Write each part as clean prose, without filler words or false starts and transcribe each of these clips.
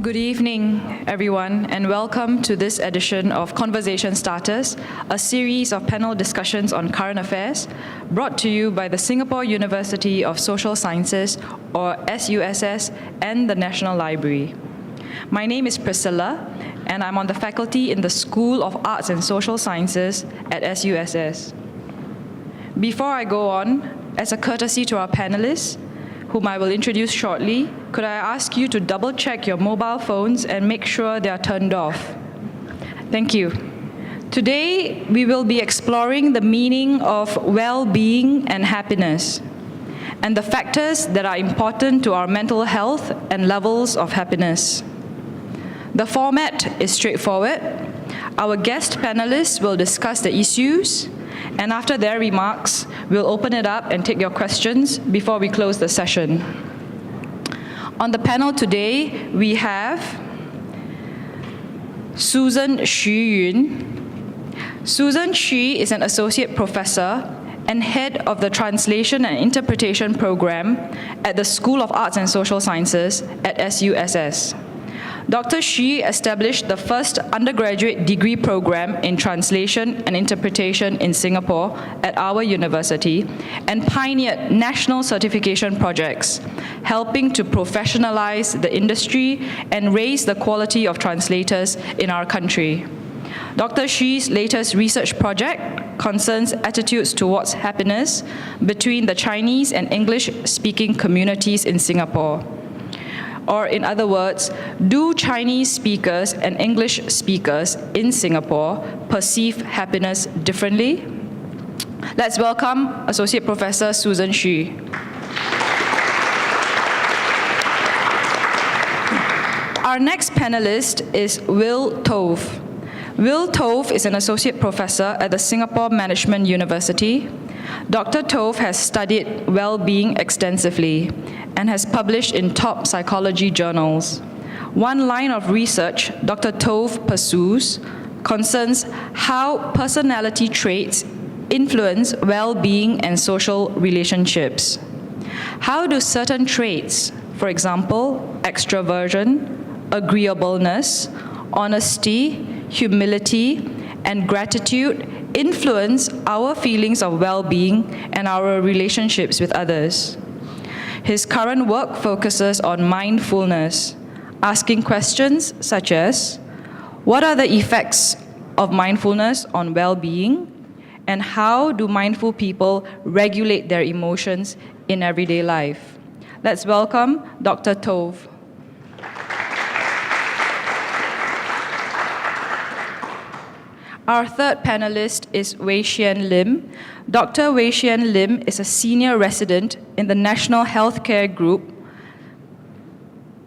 Good evening, everyone, and welcome to this edition of Conversation Starters, a series of panel discussions on current affairs, brought to you by the Singapore University of Social Sciences, or SUSS, and the National Library. My name is Priscilla, and I'm on the faculty in the School of Arts and Social Sciences at SUSS. Before I go on, as a courtesy to our panelists, whom I will introduce shortly, could I ask you to double-check your mobile phones and make sure they are turned off? Thank you. Today, we will be exploring the meaning of well-being and happiness, and the factors that are important to our mental health and levels of happiness. The format is straightforward. Our guest panelists will discuss the issues, and after their remarks, we'll open it up and take your questions before we close the session. On the panel today, we have Susan Xu Yun. Susan Xu is an associate professor and head of the Translation and Interpretation program at the School of Arts and Social Sciences at SUSS. Dr. Xu established the first undergraduate degree program in translation and interpretation in Singapore at our university and pioneered national certification projects, helping to professionalize the industry and raise the quality of translators in our country. Dr. Xu's latest research project concerns attitudes towards happiness between the Chinese and English-speaking communities in Singapore. Or in other words, do Chinese speakers and English speakers in Singapore perceive happiness differently? Let's welcome Associate Professor Susan Xu. Our next panelist is Will Tove. Will Tove is an Associate Professor at the Singapore Management University. Dr. Tove has studied well-being extensively and has published in top psychology journals. One line of research Dr. Tove pursues concerns how personality traits influence well-being and social relationships. How do certain traits, for example, extroversion, agreeableness, honesty, humility, and gratitude influence our feelings of well-being and our relationships with others? His current work focuses on mindfulness, asking questions such as, what are the effects of mindfulness on well-being, and how do mindful people regulate their emotions in everyday life? Let's welcome Dr. Tove. Our third panelist is Wei Xian Lim. Dr. Wei Xian Lim is a senior resident in the National Healthcare Group.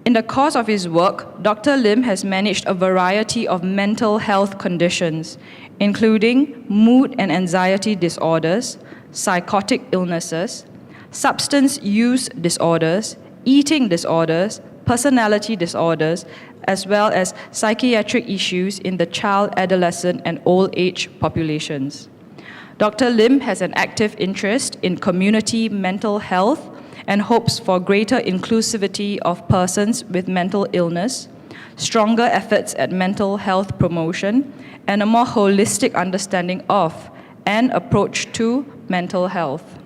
In the course of his work, Dr. Lim has managed a variety of mental health conditions, including mood and anxiety disorders, psychotic illnesses, substance use disorders, eating disorders, personality disorders, as well as psychiatric issues in the child, adolescent, and old age populations. Dr. Lim has an active interest in community mental health and hopes for greater inclusivity of persons with mental illness, stronger efforts at mental health promotion, and a more holistic understanding of and approach to mental health.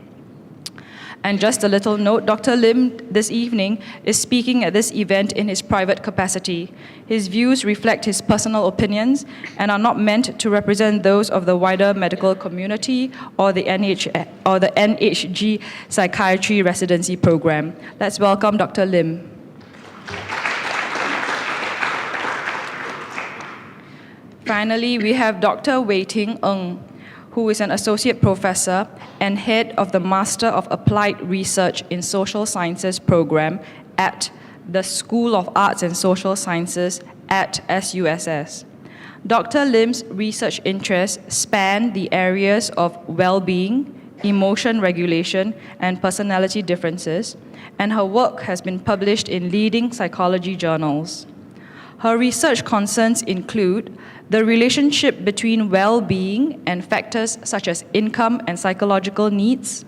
And just a little note, Dr. Lim this evening is speaking at this event in his private capacity. His views reflect his personal opinions and are not meant to represent those of the wider medical community or the NHG Psychiatry Residency Program. Let's welcome Dr. Lim. Finally, we have Dr. Wei Ting Ng, who is an associate professor and head of the Master of Applied Research in Social Sciences program at the School of Arts and Social Sciences at SUSS. Dr. Lim's research interests span the areas of well-being, emotion regulation, and personality differences, and her work has been published in leading psychology journals. Her research concerns include the relationship between well-being and factors such as income and psychological needs,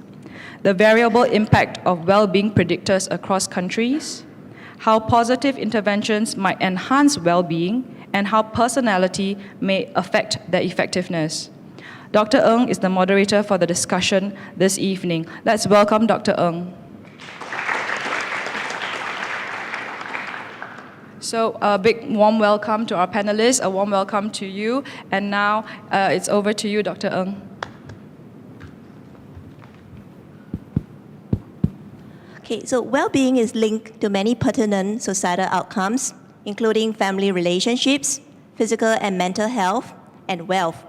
the variable impact of well-being predictors across countries, how positive interventions might enhance well-being, and how personality may affect their effectiveness. Dr. Ng is the moderator for the discussion this evening. Let's welcome Dr. Ng. So a big warm welcome to our panelists, a warm welcome to you. And now it's over to you, Dr. Ng. Okay, so well-being is linked to many pertinent societal outcomes, including family relationships, physical and mental health, and wealth.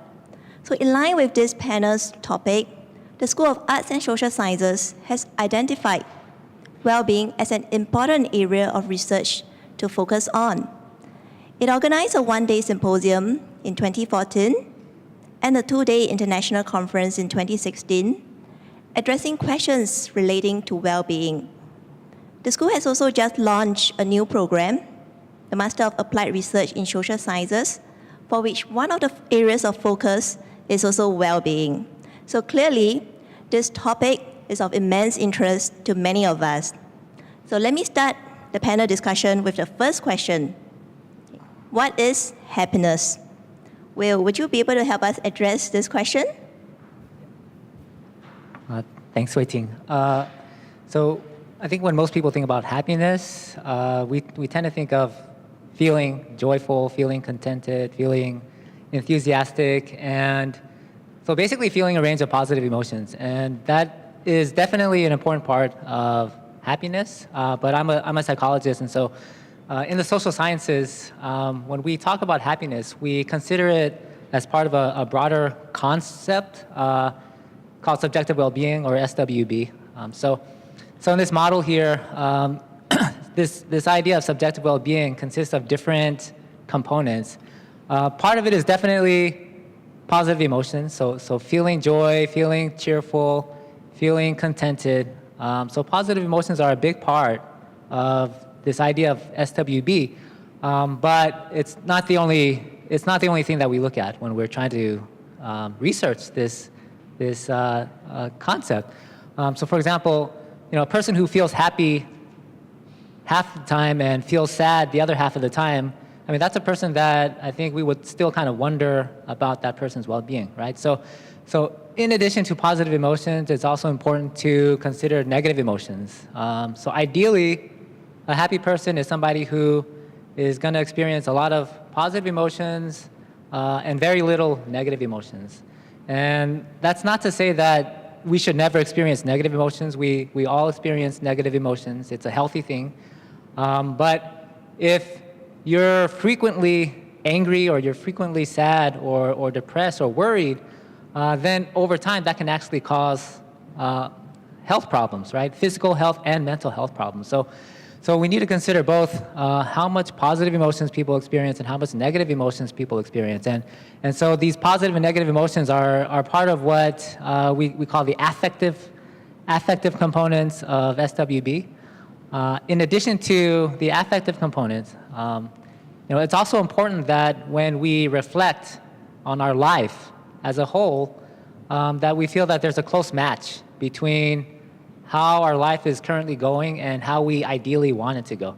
So in line with this panel's topic, the School of Arts and Social Sciences has identified well-being as an important area of research to focus on. It organized a one-day symposium in 2014 and a two-day international conference in 2016, addressing questions relating to well-being. The school has also just launched a new program, the Master of Applied Research in Social Sciences, for which one of the areas of focus is also well-being. So clearly, this topic is of immense interest to many of us. So let me start the panel discussion with the first question. What is happiness? Will, would you be able to help us address this question? Thanks, Wei Ting. So I think when most people think about happiness, we tend to think of feeling joyful, feeling contented, feeling enthusiastic, and so basically feeling a range of positive emotions. And that is definitely an important part of happiness, but I'm a psychologist, and so in the social sciences, when we talk about happiness, we consider it as part of a broader concept called subjective well-being, or SWB. So in this model here, this idea of subjective well-being consists of different components. Part of it is definitely positive emotions, so feeling joy, feeling cheerful, feeling contented. So positive emotions are a big part of this idea of SWB, but it's not the only thing that we look at when we're trying to research this concept. So for example, a person who feels happy half the time and feels sad the other half of the time, I mean, that's a person that I think we would still kind of wonder about that person's well-being, right? So in addition to positive emotions, it's also important to consider negative emotions. So ideally, a happy person is somebody who is going to experience a lot of positive emotions and very little negative emotions. And that's not to say that we should never experience negative emotions. We all experience negative emotions. It's a healthy thing. But if you're frequently angry, or you're frequently sad, or depressed, or worried, then over time that can actually cause health problems, right? Physical health and mental health problems. So we need to consider both how much positive emotions people experience and how much negative emotions people experience. And so these positive and negative emotions are part of what we call the affective components of SWB. In addition to the affective components, it's also important that when we reflect on our life as a whole, that we feel that there's a close match between how our life is currently going and how we ideally want it to go.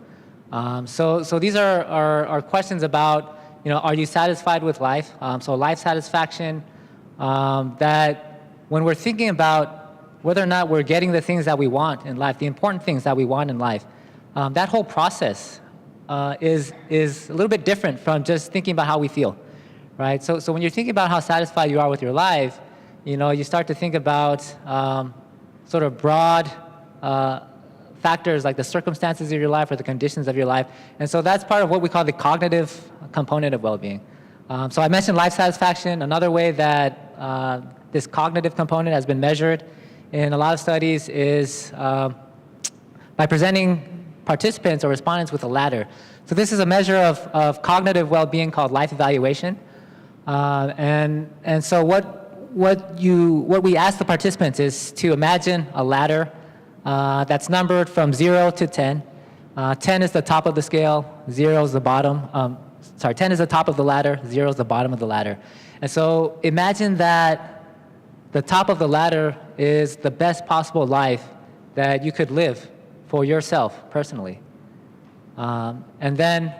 So these are questions about, are you satisfied with life? So life satisfaction, that when we're thinking about whether or not we're getting the things that we want in life, the important things that we want in life, that whole process is a little bit different from just thinking about how we feel, right? So when you're thinking about how satisfied you are with your life, you start to think about sort of broad factors like the circumstances of your life or the conditions of your life. And so that's part of what we call the cognitive component of well-being. So I mentioned life satisfaction. Another way that this cognitive component has been measured in a lot of studies is by presenting participants or respondents with a ladder. So this is a measure of cognitive well-being called life evaluation. And so what we ask the participants is to imagine a ladder that's numbered from 0 to 10. 10 is the top of the scale, 0 is the bottom. 10 is the top of the ladder, 0 is the bottom of the ladder. And so imagine that the top of the ladder is the best possible life that you could live for yourself personally. And then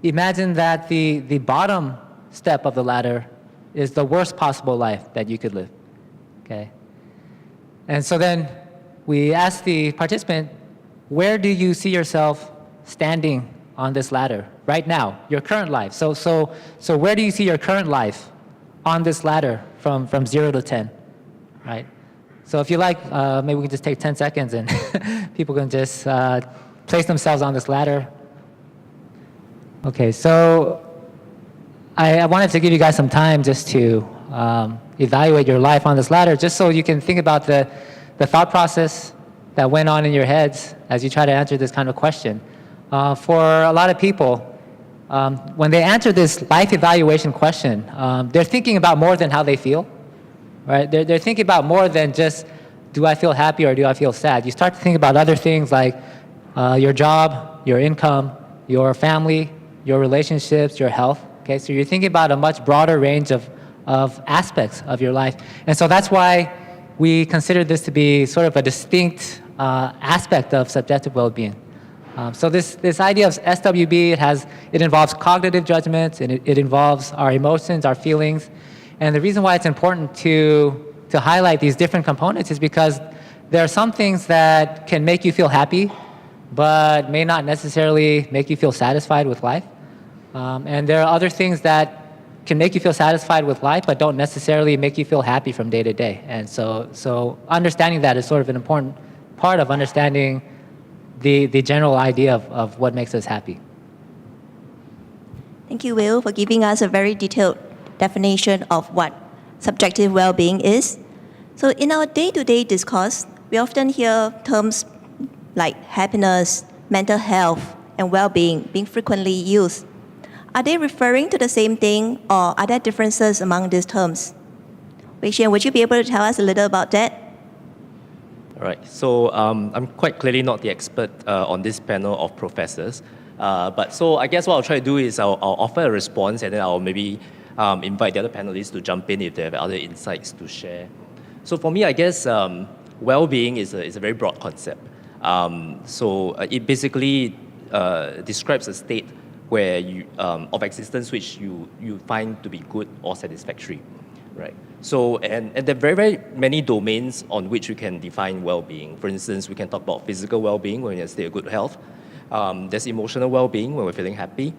imagine that the bottom step of the ladder is the worst possible life that you could live, okay? And so then we ask the participant, where do you see yourself standing on this ladder right now, your current life? So where do you see your current life on this ladder from 0 to 10, right? So if you like, maybe we can just take 10 seconds and people can just place themselves on this ladder. Okay, so I wanted to give you guys some time just to evaluate your life on this ladder, just so you can think about the thought process that went on in your heads as you try to answer this kind of question. For a lot of people, when they answer this life evaluation question, they're thinking about more than how they feel, right? They're thinking about more than just, do I feel happy or do I feel sad? You start to think about other things like your job, your income, your family, your relationships, your health. Okay, so you're thinking about a much broader range of aspects of your life. And so that's why we consider this to be sort of a distinct aspect of subjective well-being. So this idea of SWB, it involves cognitive judgments, and it involves our emotions, our feelings. And the reason why it's important to highlight these different components is because there are some things that can make you feel happy, but may not necessarily make you feel satisfied with life. And there are other things that can make you feel satisfied with life, but don't necessarily make you feel happy from day to day. And so understanding that is sort of an important part of understanding the general idea of what makes us happy. Thank you, Will, for giving us a very detailed definition of what subjective well-being is. So in our day-to-day discourse, we often hear terms like happiness, mental health, and well-being being frequently used. Are they referring to the same thing, or are there differences among these terms? Wei Xuan, would you be able to tell us a little about that? All right, so I'm quite clearly not the expert on this panel of professors, but so I guess what I'll try to do is I'll offer a response, and then I'll maybe invite the other panelists to jump in if they have other insights to share. So for me, I guess well-being is a very broad concept. So it basically describes a state where you, of existence which you find to be good or satisfactory, right? So, and there are very, very many domains on which we can define well-being. For instance, we can talk about physical well-being when you're in a state of good health. There's emotional well-being when we're feeling happy.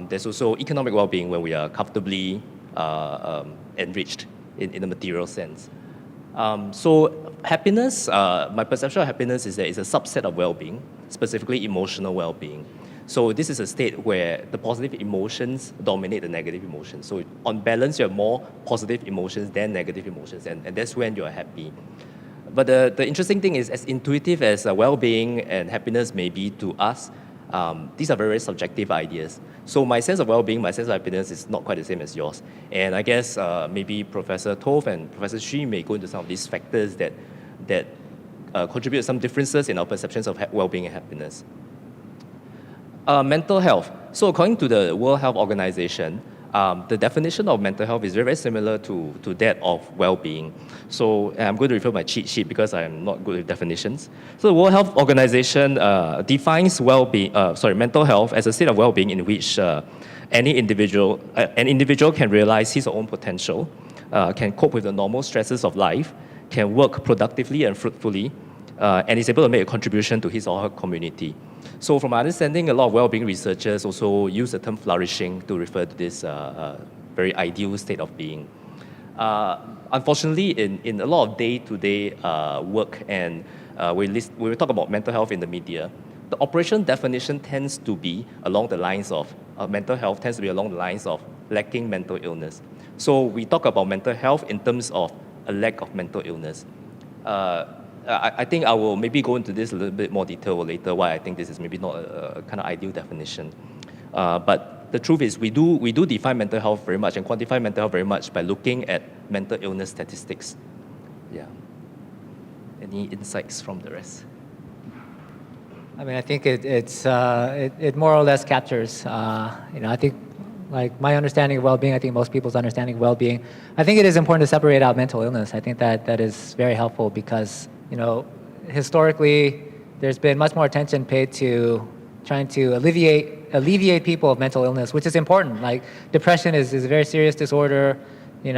There's also economic well-being when we are comfortably enriched in a material sense. So happiness, my perception of happiness is that it's a subset of well-being, specifically emotional well-being. So this is a state where the positive emotions dominate the negative emotions. So on balance, you have more positive emotions than negative emotions, and that's when you're happy. But the interesting thing is, as intuitive as well-being and happiness may be to us, these are very, very subjective ideas. So my sense of well-being, my sense of happiness is not quite the same as yours. And I guess maybe Professor Tove and Professor Shi may go into some of these factors that contribute to some differences in our perceptions of well-being and happiness. Mental health. So according to the World Health Organization, the definition of mental health is very, very similar to that of well-being. So I'm going to refer to my cheat sheet because I'm not good with definitions. So the World Health Organization defines mental health as a state of well-being in which an individual can realize his or her own potential, can cope with the normal stresses of life, can work productively and fruitfully, and is able to make a contribution to his or her community. So from my understanding, a lot of well-being researchers also use the term flourishing to refer to this very ideal state of being. Unfortunately, in a lot of day-to-day work, and when we talk about mental health in the media, the operation definition tends to be along the lines of mental health tends to be along the lines of lacking mental illness. So we talk about mental health in terms of a lack of mental illness. I think I will maybe go into this a little bit more detail later, why I think this is maybe not a kind of ideal definition. But the truth is we do define mental health very much and quantify mental health very much by looking at mental illness statistics. Yeah. Any insights from the rest? I mean, I think it more or less captures, I think like my understanding of well-being, I think most people's understanding of well-being, I think it is important to separate out mental illness. I think that is very helpful because, historically, there's been much more attention paid to trying to alleviate people of mental illness, which is important. Like depression is a very serious disorder. There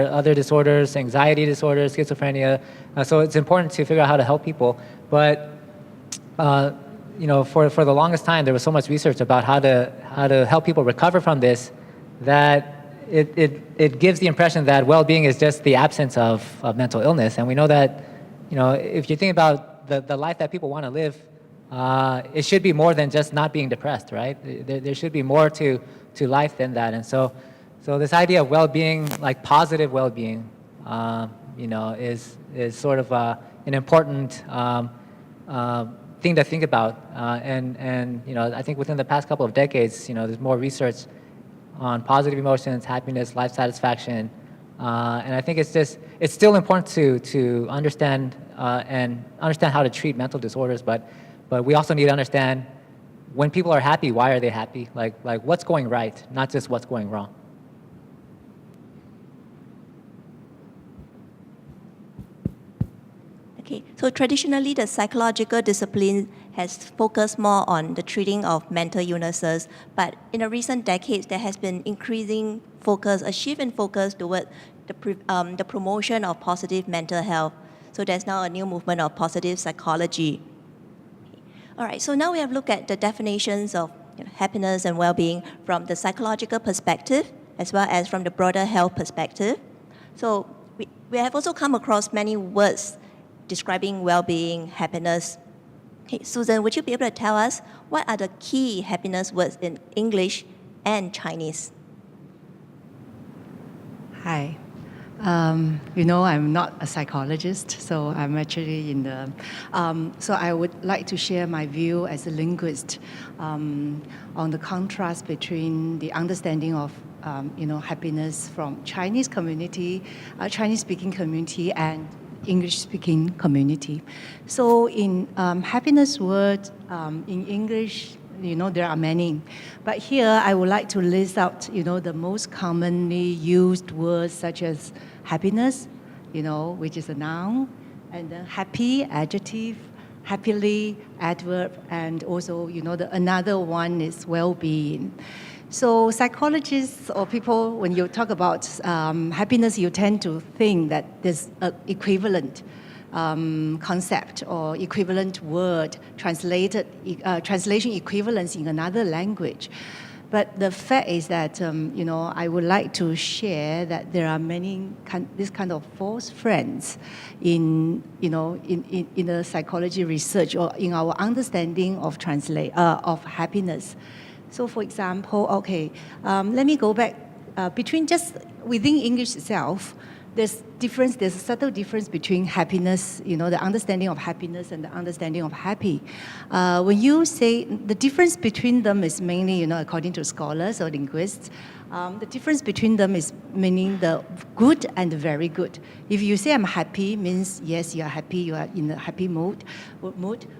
are other disorders, anxiety disorders, schizophrenia. So it's important to figure out how to help people. But for the longest time, there was so much research about how to help people recover from this that it gives the impression that well-being is just the absence of mental illness. And we know that, if you think about the life that people want to live, it should be more than just not being depressed, right? There should be more to life than that. And so this idea of well-being, like positive well-being, is sort of an important thing to think about. And I think within the past couple of decades, there's more research on positive emotions, happiness, life satisfaction, and I think it's still important to understand and understand how to treat mental disorders, but we also need to understand when people are happy, why are they happy? Like what's going right, not just what's going wrong. Okay, so traditionally the psychological discipline has focused more on the treating of mental illnesses, but in the recent decades there has been increasing focus, a shift in focus toward the promotion of positive mental health. So there's now a new movement of positive psychology. All right, so now we have looked at the definitions of happiness and well-being from the psychological perspective as well as from the broader health perspective. So we have also come across many words describing well-being, happiness. Okay, Susan, would you be able to tell us what are the key happiness words in English and Chinese? Hi. I'm not a psychologist, so I'm actually in the... so I would like to share my view as a linguist on the contrast between the understanding of happiness from Chinese community, Chinese-speaking community, and English-speaking community. So in happiness word, in English, there are many. But here I would like to list out, the most commonly used words such as happiness, which is a noun, and then happy, adjective, happily, adverb, and also, another one is well-being. So psychologists or people, when you talk about happiness, you tend to think that there's an equivalent concept or equivalent word, translation equivalence in another language. But the fact is that, I would like to share that there are many this kind of false friends in the psychology research or in our understanding of happiness. So for example, let me go back between just within English itself, there's a subtle difference between happiness, the understanding of happiness and the understanding of happy. When you say the difference between them is mainly, according to scholars or linguists, the difference between them is meaning the good and the very good. If you say I'm happy, means yes, you are happy, you are in a happy mood.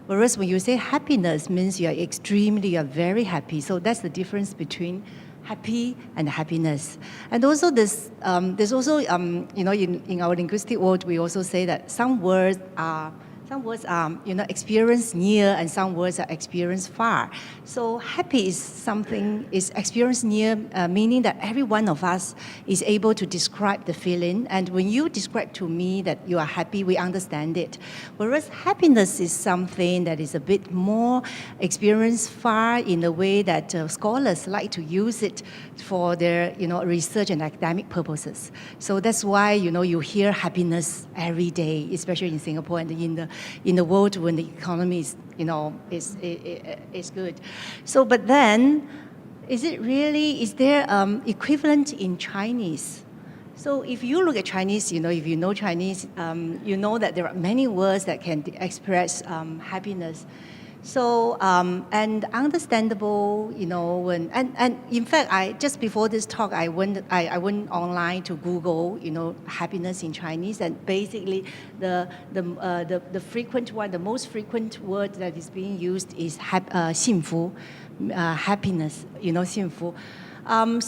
Whereas when you say happiness, means you are very happy. So that's the difference between happy and happiness. And also there's also, in our linguistic world, we also say that some words are experienced near and some words are experienced far. So happy is experienced near, meaning that every one of us is able to describe the feeling. And when you describe to me that you are happy, we understand it. Whereas happiness is something that is a bit more experienced far in the way that scholars like to use it for their research and academic purposes. So that's why you hear happiness every day, especially in Singapore and in the world when the economy is good. So, but then, is there equivalent in Chinese? So if you look at Chinese, if you know Chinese, you know that there are many words that can express happiness. So, and understandable, and in fact, just before this talk, I went online to Google, happiness in Chinese, and basically the frequent one, the most frequent word that is being used is 幸福, happiness, 幸福. And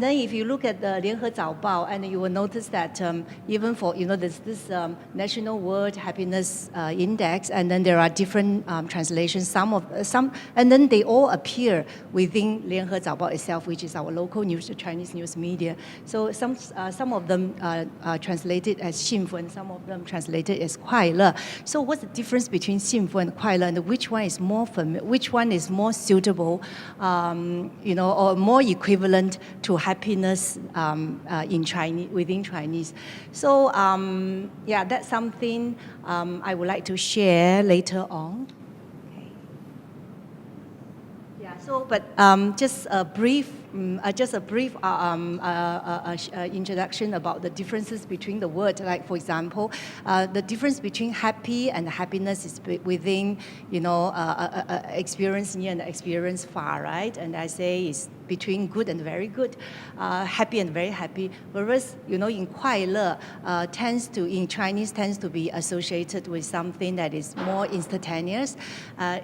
then if you look at the 联合早报, and you will notice that even for, there's this National World Happiness Index, and then there are different translations, and then they all appear within 联合早报 itself, which is our local news, Chinese news media. So some of them translated as 幸福, and some of them translated as 快乐. So what's the difference between 幸福 and 快乐, and which one is more which one is more suitable, or more equivalent to happiness in Chinese, within Chinese? So yeah, that's something I would like to share later on. Yeah, so but just a brief introduction about the differences between the words. Like, for example, the difference between happy and happiness is within, experience near and experience far, right? And I say it's between good and very good, happy and very happy. Whereas, in 快乐, in Chinese tends to be associated with something that is more instantaneous,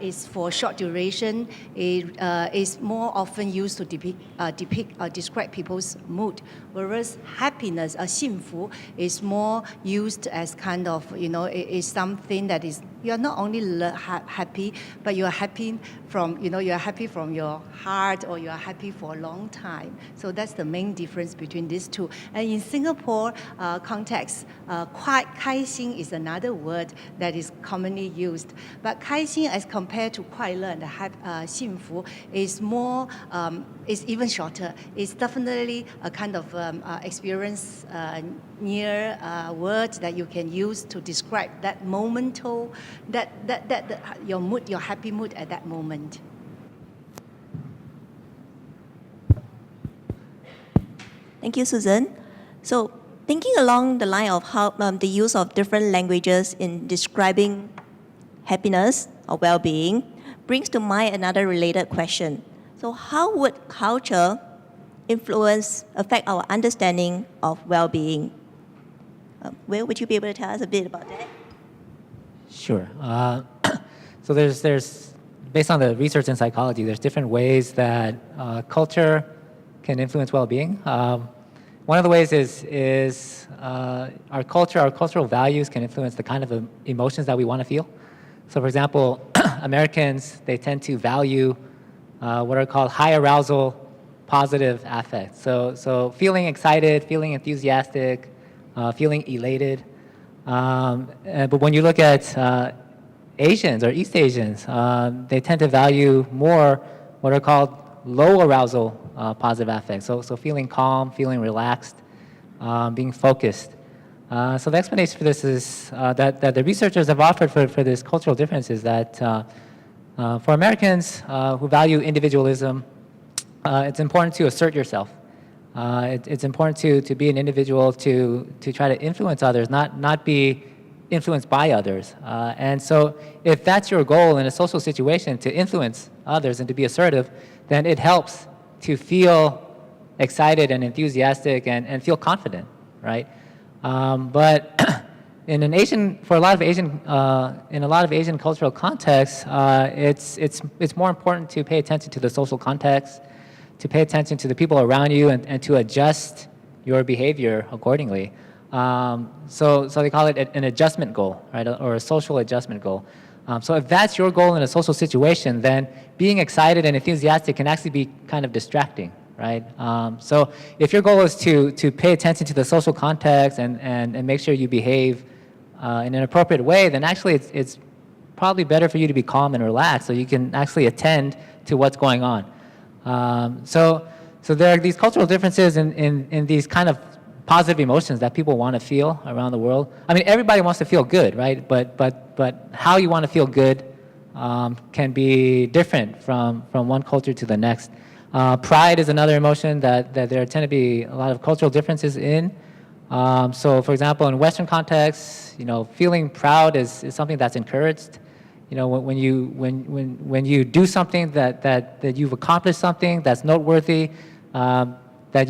is for short duration, is more often used to depict or describe people's mood. Whereas happiness, 幸福, is more used as kind of, is something that is, you're not only happy, but you're happy from, you're happy from your heart, or you're happy for a long time. So that's the main difference between these two. And in Singapore context, 开心 is another word that is commonly used. But 开心 as compared to 快乐 and 幸福 is more, is even shorter. It's definitely a kind of experience near word that you can use to describe that momental, your mood, your happy mood at that moment. Thank you, Susan. So thinking along the line of how the use of different languages in describing happiness or well-being brings to mind another related question. So how would culture affect our understanding of well-being? Will, would you be able to tell us a bit about that? Sure. So there's based on the research in psychology, there's different ways that culture can influence well-being. One of the ways is our culture, our cultural values can influence the kind of emotions that we want to feel. So for example, Americans, they tend to value what are called high arousal, positive affects. So feeling excited, feeling enthusiastic, feeling elated. But when you look at Asians or East Asians, they tend to value more what are called low arousal positive affects. So feeling calm, feeling relaxed, being focused. So the explanation for this is that the researchers have offered for this cultural difference is that for Americans who value individualism, it's important to assert yourself. It's important to be an individual, to try to influence others, not be influenced by others. And so if that's your goal in a social situation, to influence others and to be assertive, then it helps to feel excited and enthusiastic and feel confident, right? But in a lot of Asian cultural contexts, it's more important to pay attention to the social context, to pay attention to the people around you, and to adjust your behavior accordingly. So they call it an adjustment goal, right, or a social adjustment goal. So if that's your goal in a social situation, then being excited and enthusiastic can actually be kind of distracting, right? So if your goal is to pay attention to the social context and make sure you behave in an appropriate way, then actually it's probably better for you to be calm and relaxed so you can actually attend to what's going on. So there are these cultural differences in these kind of positive emotions that people want to feel around the world. I mean, everybody wants to feel good, right? But how you want to feel good can be different from one culture to the next. Pride is another emotion that there tend to be a lot of cultural differences in. So, for example, in Western contexts, feeling proud is something that's encouraged. When you do something that you've accomplished something that's noteworthy, that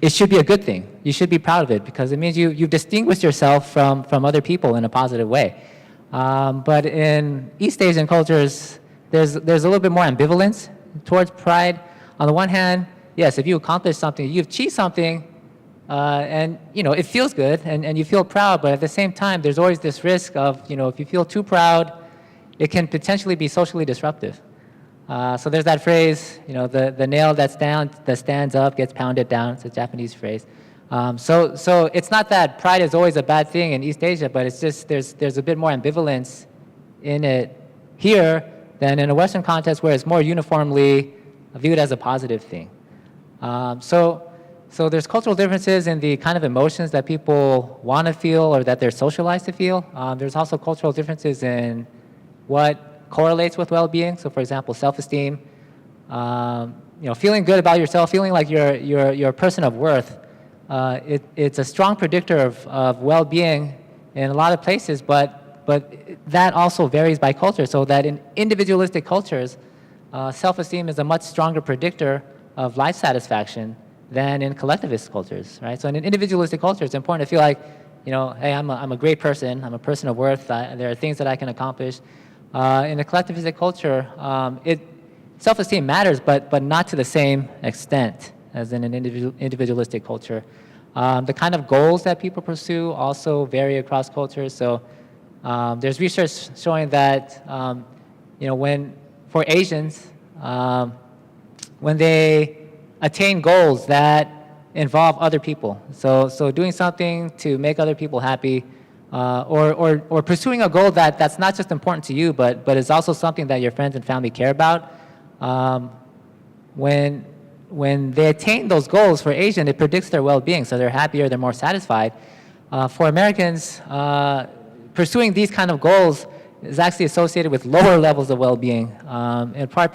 it should be a good thing. You should be proud of it because it means you've distinguished yourself from other people in a positive way. But in East Asian cultures, there's a little bit more ambivalence towards pride. on the one hand, yes, if you accomplish something, you achieve something, and it feels good and you feel proud, but at the same time, there's always this risk of, if you feel too proud, it can potentially be socially disruptive. So there's that phrase, the nail that stands up gets pounded down. It's a Japanese phrase. So it's not that pride is always a bad thing in East Asia, but it's just there's a bit more ambivalence in it here than in a Western context where it's more uniformly viewed as a positive thing. So there's cultural differences in the kind of emotions that people want to feel or that they're socialized to feel. There's also cultural differences in what correlates with well-being. So for example, self-esteem, feeling good about yourself, feeling like you're a person of worth. It's a strong predictor of well-being in a lot of places, but that also varies by culture. So that in individualistic cultures, self-esteem is a much stronger predictor of life satisfaction than in collectivist cultures, right? So in an individualistic culture, it's important to feel like, hey, I'm a great person, I'm a person of worth, there are things that I can accomplish. In a collectivistic culture, self-esteem matters, but not to the same extent as in an individualistic culture. The kind of goals that people pursue also vary across cultures. So there's research showing that, for Asians, when they attain goals that involve other people, so doing something to make other people happy, or pursuing a goal that's not just important to you, but is also something that your friends and family care about. When they attain those goals for Asian, it predicts their well-being, so they're happier, they're more satisfied. For Americans, pursuing these kind of goals is actually associated with lower levels of well-being, in part